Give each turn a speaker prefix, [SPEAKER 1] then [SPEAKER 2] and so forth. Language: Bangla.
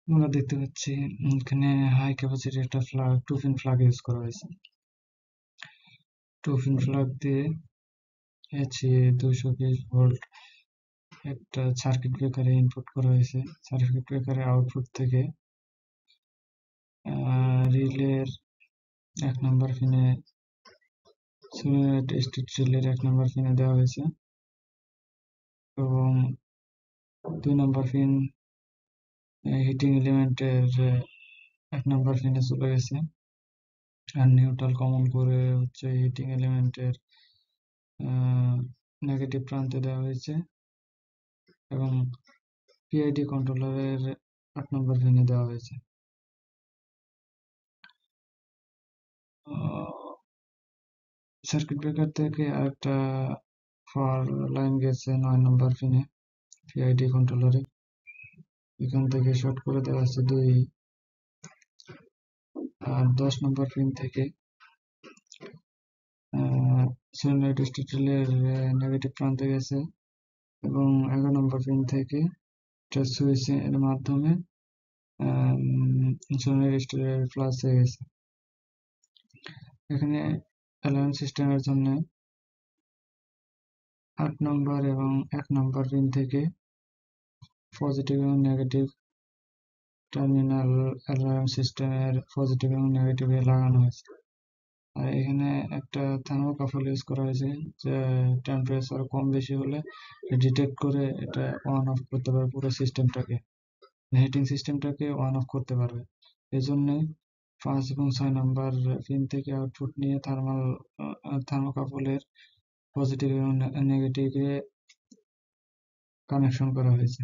[SPEAKER 1] আমরা দেখতে পাচ্ছি এখানে হাই ক্যাপাসিটি একটা plug, two pin plug use করা হয়েছে। টু পিন ফ্ল্যাগ দিয়ে এসি 220 ভোল্ট একটা সার্কিট ব্রেকারে ইনপুট করা হয়েছে। সার্কিট ব্রেকারের আউটপুট থেকে রিলের 1 নম্বর পিনে, স্টেট রিলের 1 নম্বর পিনে দেওয়া হয়েছে এবং 2 নম্বর পিন হিটিং এলিমেন্টের 1 নম্বর পিনে চলে গেছে। আর নিউট্রাল কমন করে হচ্ছে হিটিং এলিমেন্টের নেগেটিভ প্রান্তে দেওয়া হয়েছে এবং পিআইডি কন্ট্রোলারের 8 নম্বর পিনে দেওয়া হয়েছে। সার্কিট ব্রেকার থেকে আরেকটা পাওয়ার লাইন গেছে 9 নম্বর পিনে পিআইডি কন্ট্রোলারে। এখান থেকে শর্ট করে দেওয়া আছে 2। আর 10 নম্বর পিন থেকে সলিনয়েড স্টেটরের নেগেটিভ প্রান্তে গেছে এবং 11 নম্বর পিন থেকে সুইচের মাধ্যমে সলিনয়েড স্টেটরের প্লাসে গেছে। এখানে অ্যালার্ম সিস্টেমের জন্য 8 নম্বর এবং 1 নম্বর পিন থেকে পজিটিভ এবং নেগেটিভ টার্মিনাল অ্যালার্ম সিস্টেমের পজিটিভ এবং নেগেটিভে লাগানো হয়েছে। আর এখানে একটা থার্মোকাপল ইউজ করা হয়েছে, যে টেম্পারেচার কম বেশি হলে ডিটেক্ট করে এটা অন অফ করতে পারবে, পুরো সিস্টেমটাকে, হিটিং সিস্টেমটাকে অন অফ করতে পারবে। এই জন্য 5 এবং 6 নম্বর পিন থেকে আউটপুট নিয়ে থার্মোকাপলের পজিটিভ এবং নেগেটিভে কানেকশন করা হয়েছে।